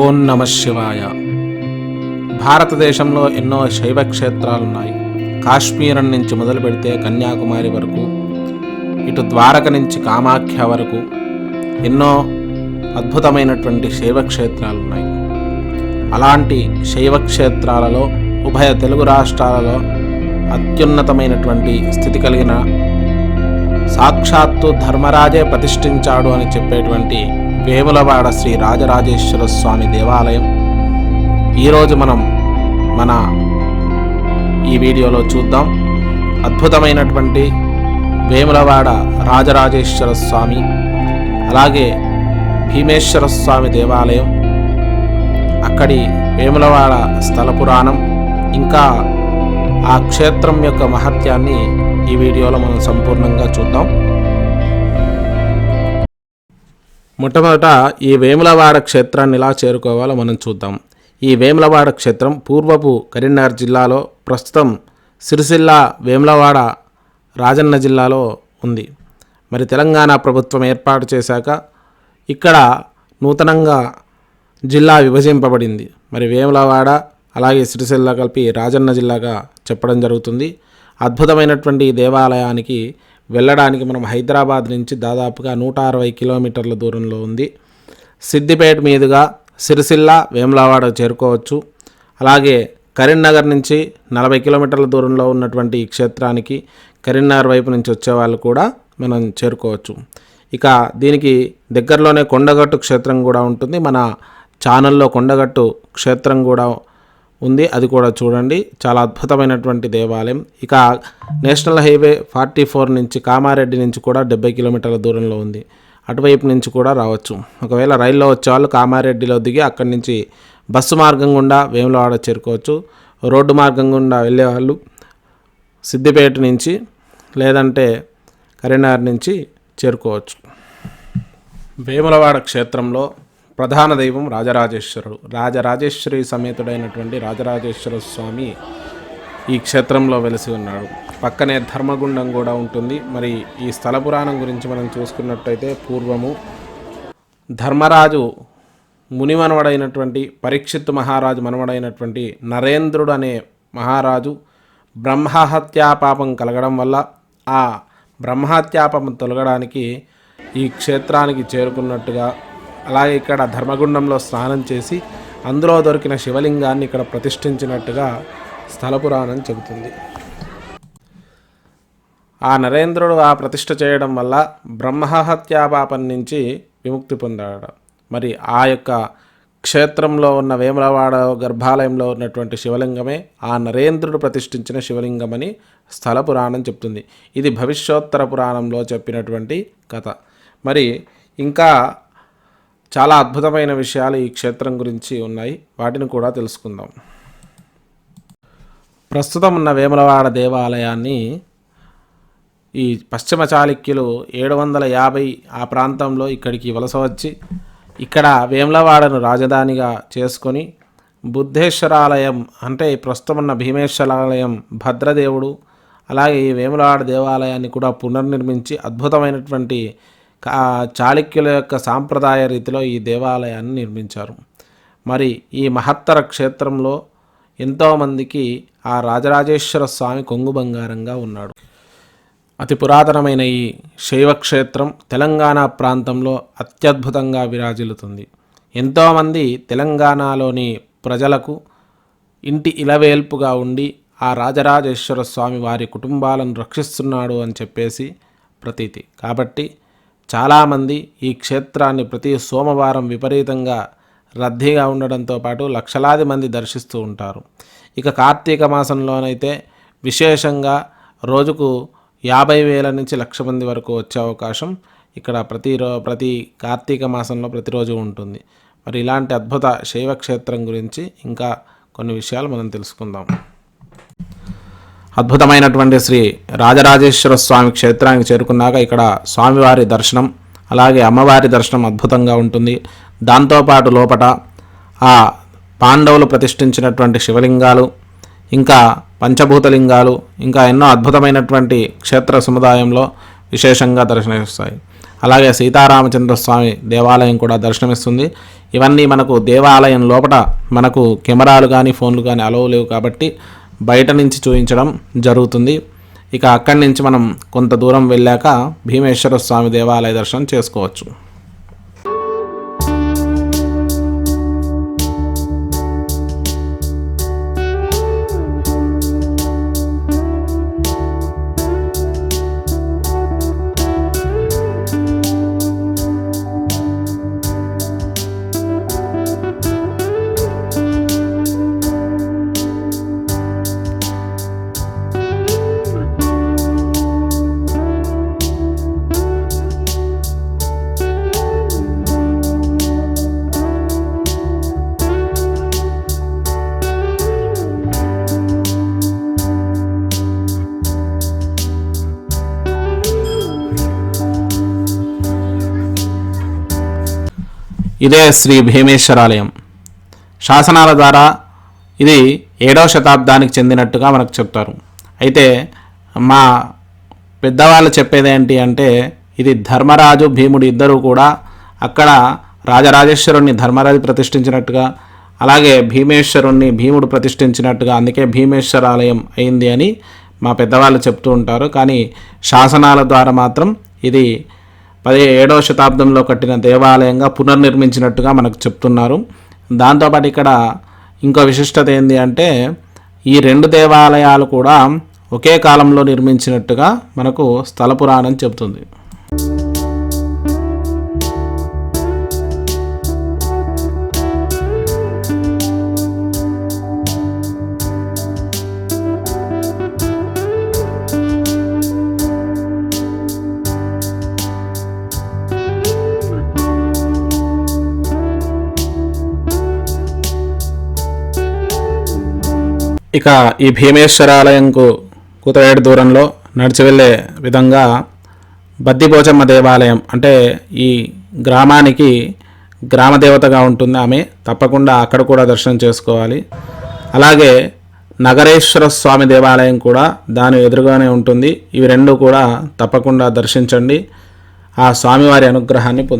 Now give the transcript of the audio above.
ఓం నమః శివాయ. భారతదేశంలో ఎన్నో శైవ క్షేత్రాలున్నాయి. కాశ్మీరం నుంచి మొదలు పెడితే కన్యాకుమారి వరకు, ఇటు ద్వారక నుంచి కామాఖ్య వరకు ఎన్నో అద్భుతమైనటువంటి శైవ క్షేత్రాలున్నాయి. అలాంటి శైవ క్షేత్రాలలో ఉభయ తెలుగు రాష్ట్రాలలో అత్యున్నతమైనటువంటి స్థితి కలిగిన, సాక్షాత్తు ధర్మరాజే ప్రతిష్ఠించాడు అని చెప్పేటువంటి వేములవాడ శ్రీ రాజరాజేశ్వర స్వామి దేవాలయం ఈరోజు మనం ఈ వీడియోలో చూద్దాం. అద్భుతమైనటువంటి వేములవాడ రాజరాజేశ్వర స్వామి, అలాగే భీమేశ్వర స్వామి దేవాలయం, అక్కడి వేములవాడ స్థల పురాణం, ఇంకా ఆ క్షేత్రం యొక్క మహత్యాన్ని ఈ వీడియోలో మనం సంపూర్ణంగా చూద్దాం. మొట్టమొదట ఈ వేములవాడ క్షేత్రాన్ని ఎలా చేరుకోవాలో మనం చూద్దాం. ఈ వేములవాడ క్షేత్రం పూర్వపు కరీంనగర్ జిల్లాలో, ప్రస్తుతం సిరిసిల్ల వేములవాడ రాజన్న జిల్లాలో ఉంది. మరి తెలంగాణ ప్రభుత్వం ఏర్పాటు చేశాక ఇక్కడ నూతనంగా జిల్లా విభజింపబడింది. మరి వేములవాడ అలాగే సిరిసిల్ల కలిపి రాజన్న జిల్లాగా చెప్పడం జరుగుతుంది. అద్భుతమైనటువంటి దేవాలయానికి వెళ్ళడానికి మనం హైదరాబాద్ నుంచి దాదాపుగా 160 కిలోమీటర్ల దూరంలో ఉంది. సిద్దిపేట మీదుగా సిరిసిల్ల వేములవాడ చేరుకోవచ్చు. అలాగే కరీంనగర్ నుంచి 40 కిలోమీటర్ల దూరంలో ఉన్నటువంటి ఈ క్షేత్రానికి కరీంనగర్ వైపు నుంచి వచ్చే వాళ్ళు కూడా మనం చేరుకోవచ్చు. ఇక దీనికి దగ్గరలోనే కొండగట్టు క్షేత్రం కూడా ఉంటుంది. మన ఛానల్లో కొండగట్టు క్షేత్రం కూడా ఉంది, అది కూడా చూడండి. చాలా అద్భుతమైనటువంటి దేవాలయం. ఇక నేషనల్ హైవే 44 నుంచి కామారెడ్డి నుంచి కూడా 70 కిలోమీటర్ల దూరంలో ఉంది. అటువైపు నుంచి కూడా రావచ్చు. ఒకవేళ రైల్లో వచ్చేవాళ్ళు కామారెడ్డిలో దిగి అక్కడి నుంచి బస్సు మార్గం గుండా వేములవాడ చేరుకోవచ్చు. రోడ్డు మార్గం గుండా వెళ్ళేవాళ్ళు సిద్దిపేట నుంచి లేదంటే కరీంనగర్ నుంచి చేరుకోవచ్చు. వేములవాడ క్షేత్రంలో ప్రధాన దైవం రాజరాజేశ్వరుడు. రాజరాజేశ్వరి సమేతుడైనటువంటి రాజరాజేశ్వర స్వామి ఈ క్షేత్రంలో వెలిసి ఉన్నాడు. పక్కనే ధర్మగుండం కూడా ఉంటుంది. మరి ఈ స్థల పురాణం గురించి మనం చూసుకున్నట్టయితే పూర్వము ధర్మరాజు మునిమనవడైనటువంటి పరీక్షిత్తు మహారాజు మనవడైనటువంటి నరేంద్రుడు అనే మహారాజు బ్రహ్మహత్యాపాపం కలగడం వల్ల ఆ బ్రహ్మహత్యాపాపం తొలగడానికి ఈ క్షేత్రానికి చేరుకున్నట్టుగా, అలాగే ఇక్కడ ధర్మగుండంలో స్నానం చేసి అందులో దొరికిన శివలింగాన్ని ఇక్కడ ప్రతిష్ఠించినట్టుగా స్థల పురాణం చెబుతుంది. ఆ నరేంద్రుడు ఆ ప్రతిష్ఠ చేయడం వల్ల బ్రహ్మహత్యాపాపం నుంచి విముక్తి పొందాడు. మరి ఆ యొక్క క్షేత్రంలో ఉన్న వేములవాడ గర్భాలయంలో ఉన్నటువంటి శివలింగమే ఆ నరేంద్రుడు ప్రతిష్ఠించిన శివలింగమని స్థల పురాణం చెప్తుంది. ఇది భవిష్యోత్తర పురాణంలో చెప్పినటువంటి కథ. మరి ఇంకా చాలా అద్భుతమైన విషయాలు ఈ క్షేత్రం గురించి ఉన్నాయి, వాటిని కూడా తెలుసుకుందాం. ప్రస్తుతం ఉన్న వేములవాడ దేవాలయాన్ని ఈ పశ్చిమ చాళుక్యులు 750 ఆ ప్రాంతంలో ఇక్కడికి వలస వచ్చి ఇక్కడ వేములవాడను రాజధానిగా చేసుకొని బుద్ధేశ్వరాలయం అంటే ప్రస్తుతం ఉన్న భీమేశ్వరాలయం భద్రదేవుడు, అలాగే ఈ వేములవాడ దేవాలయాన్ని కూడా పునర్నిర్మించి అద్భుతమైనటువంటి చాళుక్యుల యొక్క సాంప్రదాయ రీతిలో ఈ దేవాలయాన్ని నిర్మించారు. మరి ఈ మహత్తర క్షేత్రంలో ఎంతోమందికి ఆ రాజరాజేశ్వర స్వామి కొంగు బంగారంగా ఉన్నాడు. అతి పురాతనమైన ఈ శైవ క్షేత్రం తెలంగాణ ప్రాంతంలో అత్యద్భుతంగా విరాజిల్లుతుంది. ఎంతోమంది తెలంగాణలోని ప్రజలకు ఇంటి ఇలవేల్పుగా ఉండి ఆ రాజరాజేశ్వర స్వామి వారి కుటుంబాలను రక్షిస్తున్నాడు అని చెప్పేసి ప్రతీతి. కాబట్టి చాలామంది ఈ క్షేత్రాన్ని ప్రతి సోమవారం విపరీతంగా రద్దీగా ఉండడంతో పాటు లక్షలాది మంది దర్శిస్తూ ఉంటారు. ఇక కార్తీక మాసంలోనైతే విశేషంగా రోజుకు 50,000 నుంచి 1,00,000 మంది వరకు వచ్చే అవకాశం ఇక్కడ ప్రతి కార్తీక మాసంలో ప్రతిరోజు ఉంటుంది. మరి ఇలాంటి అద్భుత శైవ క్షేత్రం గురించి ఇంకా కొన్ని విషయాలు మనం తెలుసుకుందాం. అద్భుతమైనటువంటి శ్రీ రాజరాజేశ్వర స్వామి క్షేత్రానికి చేరుకున్నాక ఇక్కడ స్వామివారి దర్శనం, అలాగే అమ్మవారి దర్శనం అద్భుతంగా ఉంటుంది. దాంతోపాటు లోపట ఆ పాండవులు ప్రతిష్ఠించినటువంటి శివలింగాలు, ఇంకా పంచభూతలింగాలు, ఇంకా ఎన్నో అద్భుతమైనటువంటి క్షేత్ర సముదాయంలో విశేషంగా దర్శనమిస్తాయి. అలాగే సీతారామచంద్ర స్వామి దేవాలయం కూడా దర్శనమిస్తుంది. ఇవన్నీ మనకు దేవాలయం లోపల మనకు కెమెరాలు కానీ ఫోన్లు కానీ అలవ్ లేవు కాబట్టి బయట నుంచి చూపించడం జరుగుతుంది. ఇక అక్కడి నుంచి మనం కొంత దూరం వెళ్ళాక భీమేశ్వర స్వామి దేవాలయ దర్శనం చేసుకోవచ్చు. ఇదే శ్రీ భీమేశ్వరాలయం. శాసనాల ద్వారా ఇది 7వ శతాబ్దానికి చెందినట్టుగా మనకు చెప్తారు. అయితే మా పెద్దవాళ్ళు చెప్పేది ఏంటి అంటే ఇది ధర్మరాజు భీముడు ఇద్దరు కూడా అక్కడ రాజరాజేశ్వరుణ్ణి ధర్మరాజు ప్రతిష్ఠించినట్టుగా, అలాగే భీమేశ్వరుణ్ణి భీముడు ప్రతిష్ఠించినట్టుగా, అందుకే భీమేశ్వరాలయం అయింది అని మా పెద్దవాళ్ళు చెప్తూ ఉంటారు. కానీ శాసనాల ద్వారా మాత్రం ఇది 17వ శతాబ్దంలో కట్టిన దేవాలయంగా పునర్నిర్మించినట్టుగా మనకు చెప్తున్నారు. దాంతోపాటు ఇక్కడ ఇంకో విశిష్టత ఏంటి అంటే ఈ 2 దేవాలయాలు కూడా ఒకే కాలంలో నిర్మించినట్టుగా మనకు స్థల పురాణం చెబుతుంది. ఇక ఈ భీమేశ్వరాలయంకు కూతవేడు దూరంలో నడిచి వెళ్ళే విధంగా బద్దిపోచమ్మ దేవాలయం, అంటే ఈ గ్రామానికి గ్రామదేవతగా ఉంటుంది ఆమె, తప్పకుండా అక్కడ కూడా దర్శనం చేసుకోవాలి. అలాగే నగరేశ్వర స్వామి దేవాలయం కూడా దాని ఎదురుగానే ఉంటుంది. ఇవి 2 కూడా తప్పకుండా దర్శించండి, ఆ స్వామివారి అనుగ్రహాన్ని పొందండి.